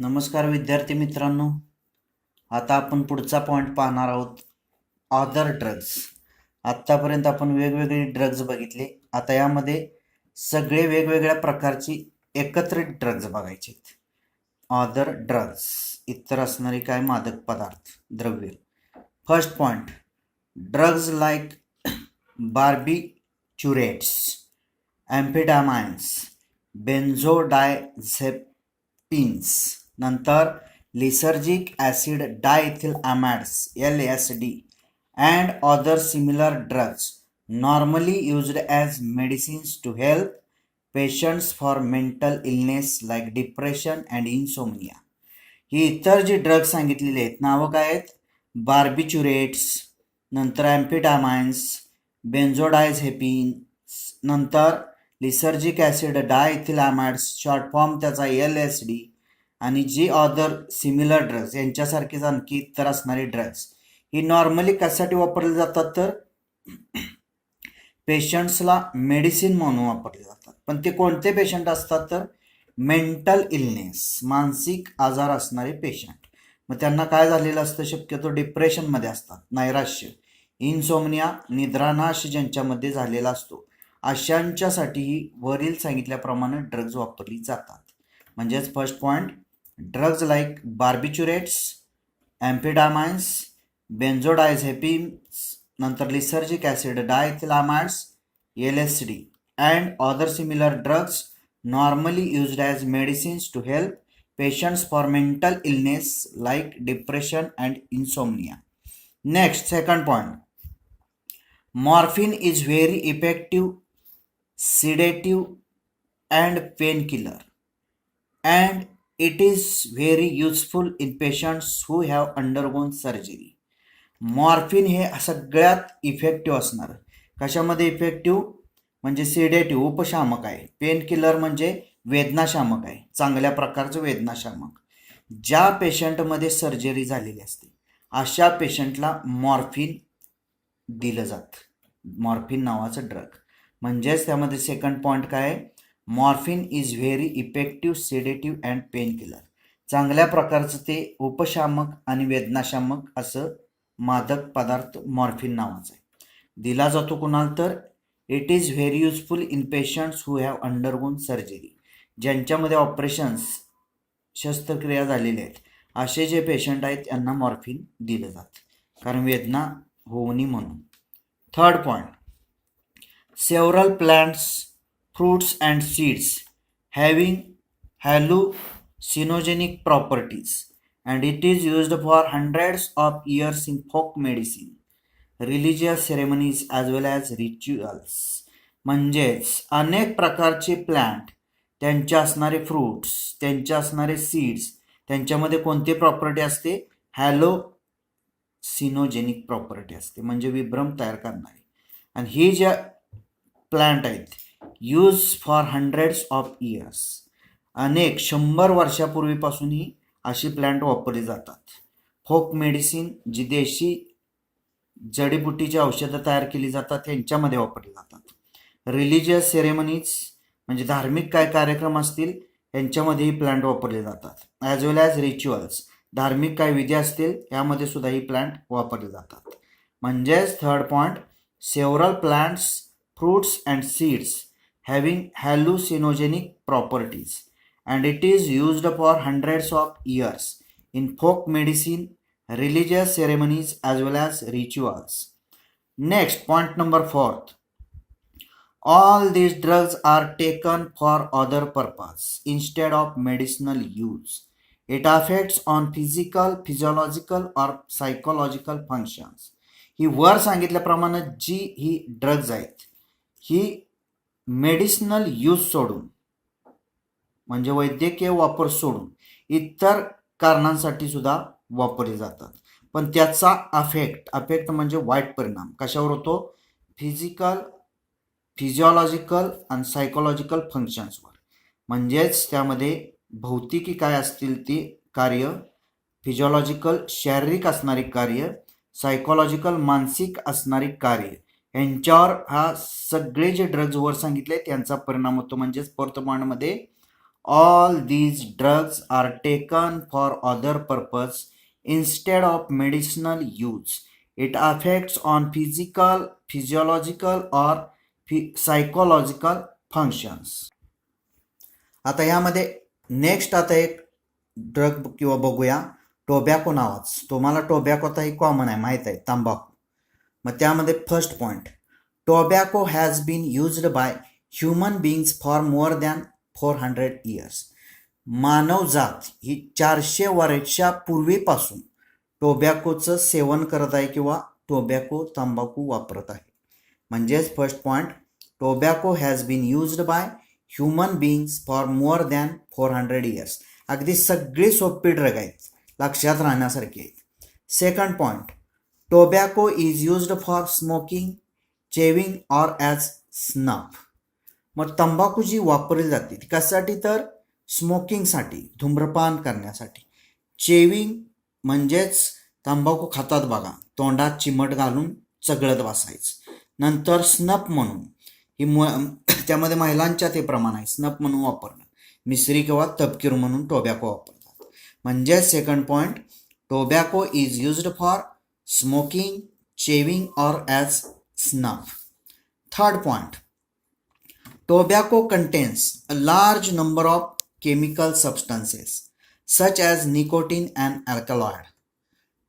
नमस्कार विद्यार्थी मित्रांनो. आता आपण पुढचा पॉईंट पाहणार आहोत, अदर ड्रग्स. आत्तापर्यंत आपण वेगवेगळे ड्रग्ज बघितले. आता यामध्ये सगळे वेगवेगळ्या प्रकारची एकत्रित ड्रग्ज बघायचे. अदर ड्रग्स, इतर असणारी काय मादक पदार्थ, द्रव्य. First point, drugs like barbiturates, amphetamines, benzodiazepines, नंतर lysergic acid diethylamides LSD and other similar drugs normally used as medicines to help patients for mental illness like depression and insomnia. ही इतर जी drugs सांगितलेली आहेत, नावं काय आहेत? बार्बिच्युरेट्स, नंतर एम्फेटामाइन्स, बेन्झोडायझेपिन्स, नंतर lysergic acid डायथिलामाइड्स, short form त्याचा LSD, आणि जी अदर सिमिलर ड्रग्ज यांच्यासारखेच आणखी इतर असणारे ड्रग्ज ही नॉर्मली कशासाठी वापरले जातात? तर पेशंट्सला मेडिसिन म्हणून वापरले जातात. पण ते कोणते पेशंट असतात? तर मेंटल इलनेस, मानसिक आजार असणारे पेशंट. मग त्यांना काय झालेलं असतं? शक्यतो डिप्रेशनमध्ये असतात, नैराश्य, इन्सोमनिया, निद्रानाश ज्यांच्यामध्ये झालेला असतो, अशांच्यासाठीही वरील सांगितल्याप्रमाणे ड्रग्ज वापरली जातात. म्हणजेच first point, drugs like barbiturates, amphetamines, benzodiazepines, नंतर lysergic acid diethylamides LSD and other similar drugs normally used as medicines to help patients for mental illness like depression and insomnia. Next, second point, morphine is very effective sedative and painkiller, and it is very useful in patients who have undergone surgery. Morphine हे सगळ्यात effective असणार. कशामध्ये effective? म्हणजे सेडेटिव्ह, उपशामक आहे. Pain killer म्हणजे वेदनाशामक आहे, चांगल्या प्रकारचं वेदनाशामक. ज्या पेशंटमध्ये सर्जरी झालेली असते अशा पेशंटला मॉर्फिन दिलं जातं, मॉर्फिन नावाचं ड्रग. म्हणजेच त्यामध्ये सेकंड पॉईंट काय आहे? Morphine is very effective sedative and painkiller. चांगल्या प्रकारचं ते उपशामक आणि वेदनाशामक असं मादक पदार्थ मॉर्फिन नावाचा आहे. दिला जातो कुणाला? तर it is very useful in patients who have undergone surgery. ज्यांच्यामध्ये ऑपरेशन्स, शस्त्रक्रिया झालेल्या आहेत असे जे पेशंट आहेत त्यांना मॉर्फिन दिलं जातं, कारण वेदना होऊ नये म्हणून. Third point, several plants, fruits and seeds having hallucinogenic properties, and it is used for hundreds of years in folk medicine, religious ceremonies as well as rituals. म्हणजेच अनेक प्रकारचे प्लांट, त्यांचे असणारे फ्रूट्स, त्यांचे असणारे सीड्स, त्यांच्यामध्ये कोणती प्रॉपर्टी असते? हॅलोसिनोजेनिक प्रॉपर्टी असते, म्हणजे विभ्रम तयार करणारी. आणि ही ज्या प्लांट आहेत use for hundreds of years, अनेक 100 वर्षापूर्वीपासून ही अशी प्लांट वापरली जातात. फोक मेडिसिन, जी देशी जडीबुटीची औषधं तयार केली जातात त्यांच्यामध्ये वापरली जातात. रिलिजियस सेरेमनीज, म्हणजे धार्मिक काय कार्यक्रम असतील यांच्यामध्ये ही प्लांट वापरले जातात. ॲज वेल ॲज रिच्युअल्स, धार्मिक काय विधी असतील यामध्ये सुद्धा ही प्लांट वापरली जातात. म्हणजेच third point, several plants, fruits and seeds having hallucinogenic properties, and it is used for hundreds of years in folk medicine, religious ceremonies as well as rituals. Next, point number 4, all these drugs are taken for other purpose instead of medicinal use. It affects on physical, physiological or psychological functions. ही वर सांगितल्याप्रमाणे जी ही drugs आहेत ही medicinal use सोडून, म्हणजे वैद्यकीय वापर सोडून इतर कारणांसाठी सुद्धा वापरले जातात. पण त्याचा अफेक्ट म्हणजे वाईट परिणाम कशावर होतो? फिजिकल, फिजिओलॉजिकल आणि सायकोलॉजिकल फंक्शन्सवर. म्हणजेच त्यामध्ये भौतिकी काय असतील ती कार्य, फिजिओलॉजिकल शारीरिक असणारी कार्य, सायकोलॉजिकल मानसिक असणारी कार्य, यांच्यावर हा सगळे जे ड्रग्ज वर सांगितले त्यांचा परिणाम होतो. म्हणजेच फोर्थ पॉईंटमध्ये All these drugs are taken for other purpose instead of medicinal use. It affects on physical, physiological or psychological functions. आता यामध्ये नेक्स्ट आता एक ड्रग किंवा बघूया टोबॅको नावाच. तुम्हाला टोबॅको आता ही कॉमन आहे, माहीत आहे, तंबाखू. मग त्यामध्ये first point, tobacco has been used by human beings for more than 400 years. मानवजात ही 400 वर्षापूर्वीपासून टोबॅकोचं सेवन करत आहे किंवा टोबॅको तंबाखू वापरत आहे. म्हणजेच first point, tobacco has been used by human beings for more than 400 years. अगदी सगळी सोपी ड्रग आहेत, लक्षात राहण्यासारखी आहेत. Second point, tobacco is used for smoking, chewing or as snuff. मग तंबाखू जी वापरली जाते ती कशासाठी, तर स्मोकिंगसाठी, धूम्रपान करण्यासाठी. चेविंग म्हणजेच तंबाखू खातात बघा, तोंडात चिमट घालून चगळत बसायचं. नंतर स्नफ म्हणून ही त्यामध्ये महिलांच्या ते प्रमाण आहे, स्नफ म्हणून वापरणं. मिसरी किंवा तपकीर म्हणून टोबॅको वापरतात. म्हणजे second point, tobacco is used for smoking, chewing or as snuff. Third point, tobacco contains a large number of chemical substances such as nicotine and alkaloid.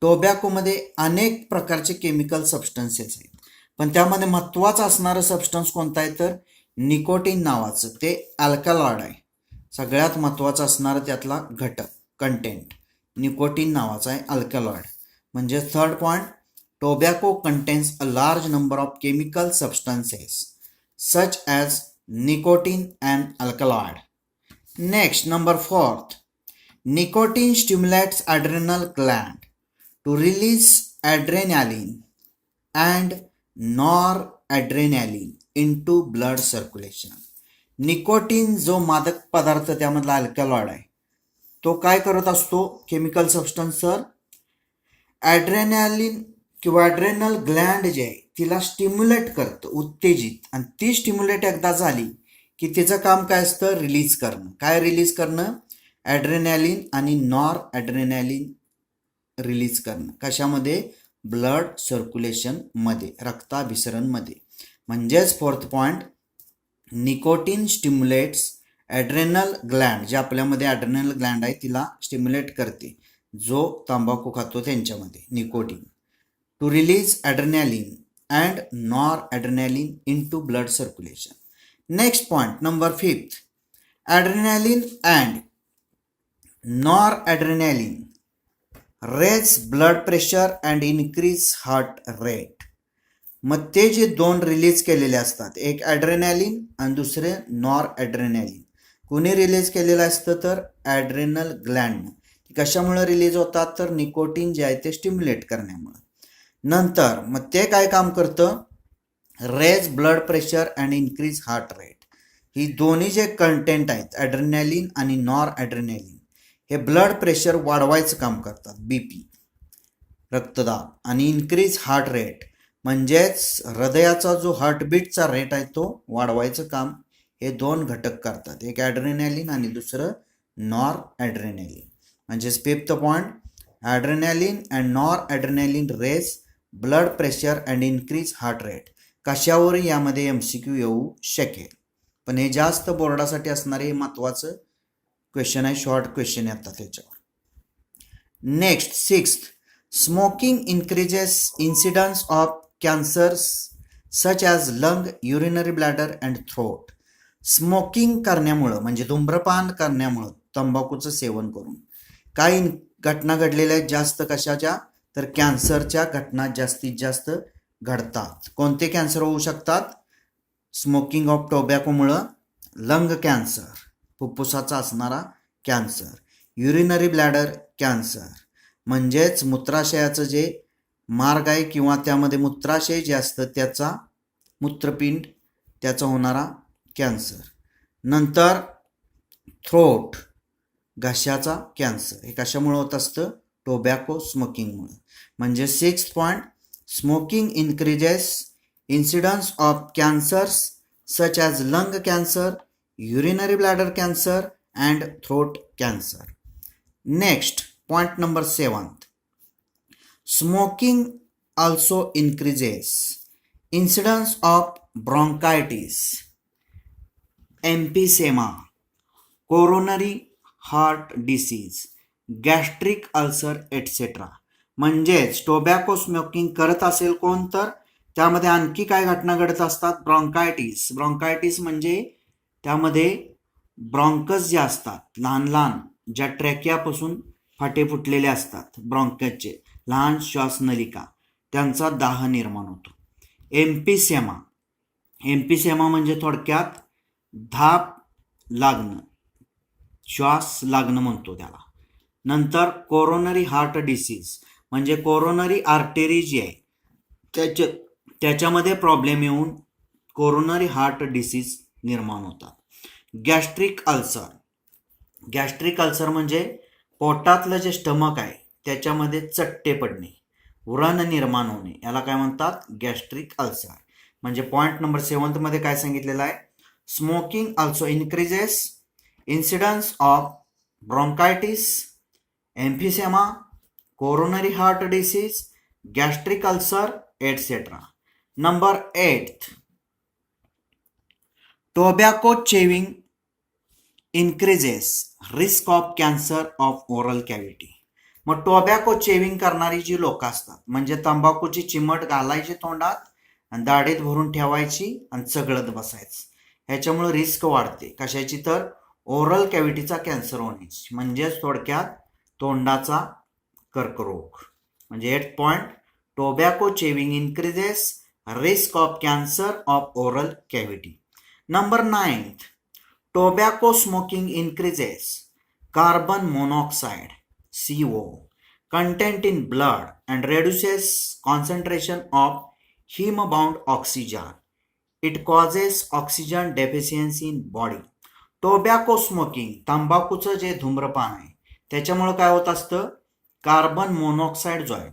टोबॅकोमध्ये अनेक प्रकारचे केमिकल सबस्टन्सेस आहेत, पण त्यामध्ये महत्त्वाचं असणारं सबस्टन्स कोणतं आहे, तर निकोटीन नावाचं, ते अल्कलॉइड आहे. सगळ्यात महत्त्वाचं असणारं त्यातला घटक कंटेंट निकोटीन नावाचा आहे, अल्कलॉइड. म्हणजे third point, tobacco contains a large number of chemical substances such as nicotine and alkaloid. Next, number fourth, nicotine stimulates adrenal gland to release adrenaline and noradrenaline into blood circulation. Nicotine जो मादक पदार्थ त्यामधला alkaloid आहे, तो काय करत असतो, chemical substance, sir adrenaline किंवा ॲड्रेनल ग्लँड जे आहे तिला स्टिम्युलेट करतं, उत्तेजित. आणि ती स्टिम्युलेट एकदा झाली की तिचं काम काय असतं, रिलीज करणं. काय रिलीज करणं, ॲड्रेनॅलिन आणि नॉर ॲड्रेनॅलिन रिलीज करणं. कशामध्ये, ब्लड सर्क्युलेशनमध्ये, रक्ताभिसरणमध्ये. म्हणजेच fourth point, nicotine stimulates adrenal gland, जे आपल्यामध्ये ॲड्रेनल ग्लँड आहे तिला स्टिम्युलेट करते, जो तंबाखू खातो त्यांच्यामध्ये, nicotine, to release adrenaline and noradrenaline into blood circulation. Next point, number 5, adrenaline and noradrenaline raise blood pressure and increase heart rate. मग ते जे दोन रिलीज केलेले असतात, एक ॲड्रेनालिन आणि दुसरे नॉर ॲड्रेनालिन, कोणी रिलीज केलेलं असतं, तर ॲड्रेनल ग्लँड. कशामुळे रिलीज होतात, तर निकोटीन जे आहे ते स्टिम्युलेट करण्यामुळे. नंतर मग ते काय काम करतं, raise blood pressure and increase heart rate. ही दोन्ही जे कंटेंट आहेत, ॲड्रेनालिन आणि नॉर ॲड्रेनालिन, हे ब्लड प्रेशर वाढवायचं काम करतात, बीपी, रक्तदाब, आणि इन्क्रीज हार्ट रेट म्हणजेच हृदयाचा जो हार्टबीटचा रेट आहे तो वाढवायचं काम हे दोन घटक करतात, एक ॲड्रेनालिन आणि दुसरं नॉर ॲड्रेनालिन. म्हणजेच fifth point, adrenaline and noradrenaline raise blood pressure and increase heart rate. कशावर यामध्ये MCQ येऊ शकेल, पण हे जास्त बोर्डासाठी असणारे महत्त्वाचं क्वेश्चन आहे, शॉर्ट क्वेश्चन येतात त्याच्यावर. Next, sixth, smoking increases incidence of cancers such as lung, urinary bladder and throat. Smoking करण्यामुळं म्हणजे धूम्रपान करण्यामुळं, तंबाखूचं सेवन करून काही घटना घडलेल्या आहेत जास्त, कशाच्या, तर कॅन्सरच्या घटना जास्तीत जास्त घडतात. कोणते कॅन्सर होऊ शकतात, स्मोकिंग ऑफ टोबॅकोमुळं, लंग कॅन्सर, फुफ्फुसाचा असणारा कॅन्सर, युरिनरी ब्लॅडर कॅन्सर म्हणजेच मूत्राशयाचं जे मार्ग आहे किंवा त्यामध्ये मूत्राशय जे असतं त्याचा, मूत्रपिंड, त्याचा होणारा कॅन्सर. नंतर थ्रोट, घशाचा कॅन्सर, हे कशामुळे होत असतं, टोबॅको स्मोकिंगमुळे. म्हणजे sixth point, smoking increases incidence of cancers such as lung cancer, urinary bladder cancer and throat cancer. Next, point number 7. Smoking also increases incidence of bronchitis, emphysema, coronary heart disease, gastric ulcer etcetera. म्हणजेच tobacco smoking करत असेल कोण तर त्यामध्ये आणखी काय घटना घडत असतात. ब्रॉन्कायटिस म्हणजे त्यामध्ये ब्रॉन्कस जे असतात लहान लहान ज्या ट्रॅकियापासून फाटे फुटलेले असतात ब्रॉन्कसचे लहान श्वासनलिका त्यांचा दाह निर्माण होतो. एम्पिसेमा म्हणजे थोडक्यात धाप लागणं, श्वास लागणं म्हणतो त्याला. नंतर कोरोनरी हार्ट डिसीज म्हणजे कोरोनरी आर्टरी जी आहे त्याच्यामध्ये प्रॉब्लेम येऊन कोरोनरी हार्ट डिसीज निर्माण होतात. गॅस्ट्रिक अल्सर म्हणजे पोटातलं जे स्टमक आहे त्याच्यामध्ये चट्टे पडणे, व्रण निर्माण होणे, याला काय म्हणतात गॅस्ट्रिक अल्सर. म्हणजे पॉईंट नंबर 7 मध्ये काय सांगितलेलं आहे, smoking also increases incidence of bronchitis, emphysema, coronary heart disease, gastric ulcer etcetera. Number 8, tobacco chewing increases risk of cancer of oral cavity. मग टोबॅको चेविंग करणारी जी लोक असतात म्हणजे तंबाखूची चिमट घालायची तोंडात आणि दाढीत भरून ठेवायची आणि चगळत बसायचं, ह्याच्यामुळे रिस्क वाढते कशाची तर ओरल कॅव्हिटीचा कॅन्सर होण्याची, म्हणजेच थोडक्यात तोंडाचा कर्करोग. म्हणजे 8 point, tobacco chewing increases risk of cancer of oral cavity. Number 9, tobacco smoking increases carbon monoxide CO content in blood and reduces concentration of heme-bound oxygen. It causes oxygen deficiency in body. Tobacco smoking तंबाखूचं जे धूम्रपान आहे त्याच्यामुळे काय होत असतं, carbon monoxide जो आहे,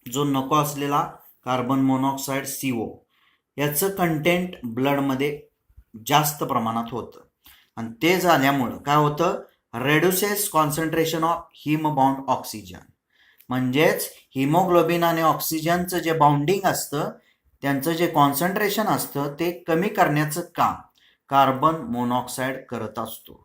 जो नको असलेला कार्बन मोनॉक्साईड CO याचं कंटेंट ब्लडमध्ये जास्त प्रमाणात होतं आणि ते झाल्यामुळं काय होतं, रेड्युसेस कॉन्सन्ट्रेशन ऑफ हिमबाउंड ऑक्सिजन. म्हणजेच हिमोग्लोबिन आणि ऑक्सिजनचं जे बाउंडिंग असतं त्यांचं जे कॉन्सन्ट्रेशन असतं ते कमी करण्याचं काम कार्बन मोनॉक्साईड करत असतो.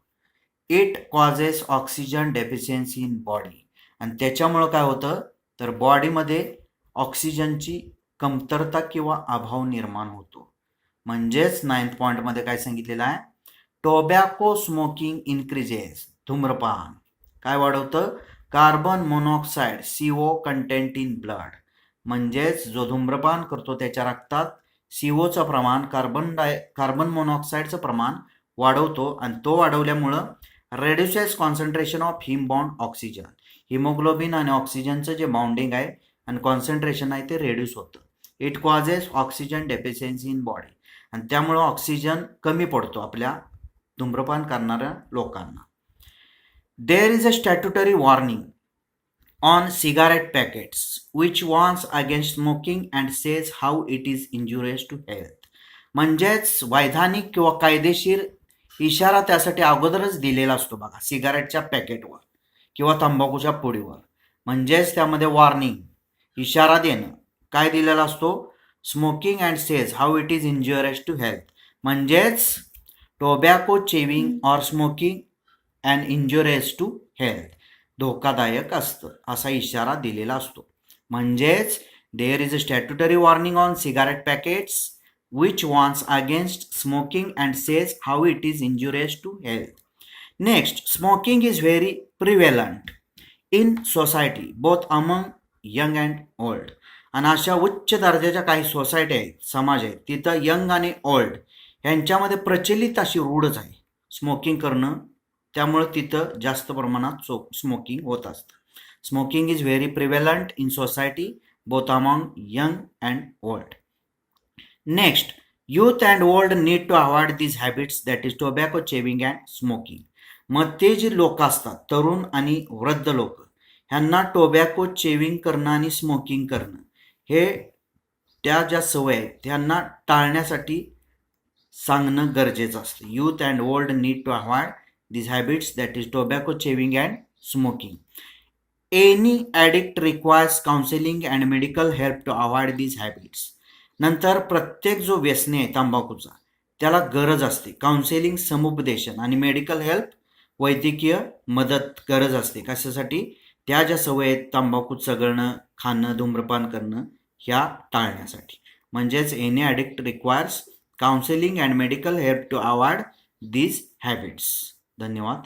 It causes oxygen deficiency in body. आणि त्याच्यामुळं काय होतं तर बॉडीमध्ये ऑक्सिजनची कमतरता किंवा अभाव निर्माण होतो. म्हणजेच 9th पॉईंटमध्ये काय सांगितलेलं आहे, टोबॅको स्मोकिंग इन्क्रीजेस, धूम्रपान काय वाढवतं, carbon monoxide CO content in blood. म्हणजेच जो धूम्रपान करतो त्याच्या रक्तात COचं प्रमाण, कार्बन मोनॉक्साईडचं प्रमाण वाढवतो आणि तो वाढवल्यामुळं रेड्युसेस कॉन्सन्ट्रेशन ऑफ हिमबाउंड ऑक्सिजन, हिमोग्लोबिन आणि ऑक्सिजनचं जे बाउंडिंग आहे आणि कॉन्सन्ट्रेशन आहे ते रेड्यूस होतं. It causes oxygen deficiency in body. आणि त्यामुळं ऑक्सिजन कमी पडतो आपल्या धूम्रपान करणाऱ्या लोकांना. There is a statutory warning on cigarette packets which warns against smoking and says how it is injurious to health. म्हणजेच वैधानिक किंवा कायदेशीर इशारा त्यासाठी अगोदरच दिलेला असतो बघा सिगारेटच्या पॅकेटवर किंवा तंबाखूच्या पुडीवर. म्हणजेच त्यामध्ये वॉर्निंग, इशारा देणं काय दिलेला असतो, smoking and says how it is injurious to health. म्हणजेच tobacco chewing or smoking and injurious to health, धोकादायक असतं असा इशारा दिलेला असतो. म्हणजेच there is a statutory warning on cigarette packets which warns against smoking and says how it is injurious to health. Next, smoking is very prevalent in society both among young and old. आणि अशा उच्च दर्जाच्या काही society आहेत, समाज आहेत, तिथं young आणि ओल्ड यांच्यामध्ये प्रचलित अशी रूढच आहे स्मोकिंग करणं, त्यामुळं तिथं जास्त प्रमाणात स्मोकिंग होत असतं. Smoking is very prevalent in society both among young and old. Next, youth and old need to avoid these habits, that is tobacco chewing and smoking. मग ते जे लोक असतात तरुण आणि वृद्ध लोक ह्यांना टोबॅको चेविंग करणं आणि स्मोकिंग करणं हे त्या ज्या सवय आहेत त्यांना टाळण्यासाठी सांगणं गरजेचं असतं. Youth and old need to avoid these habits, that is tobacco chewing and smoking. Any addict requires counseling and medical help to avoid these habits. नंतर प्रत्येक जो व्यसनी आहे तंबाखूचा त्याला गरज असते काउन्सिलिंग, समुपदेशन आणि मेडिकल हेल्प, वैद्यकीय मदत गरज असते. कशासाठी? त्या ज्या सवयी आहेत तंबाखू चगळणं, खाणं, धूम्रपान करणं ह्या टाळण्यासाठी. म्हणजेच any addict requires counselling and medical help to avoid these habits. धन्यवाद.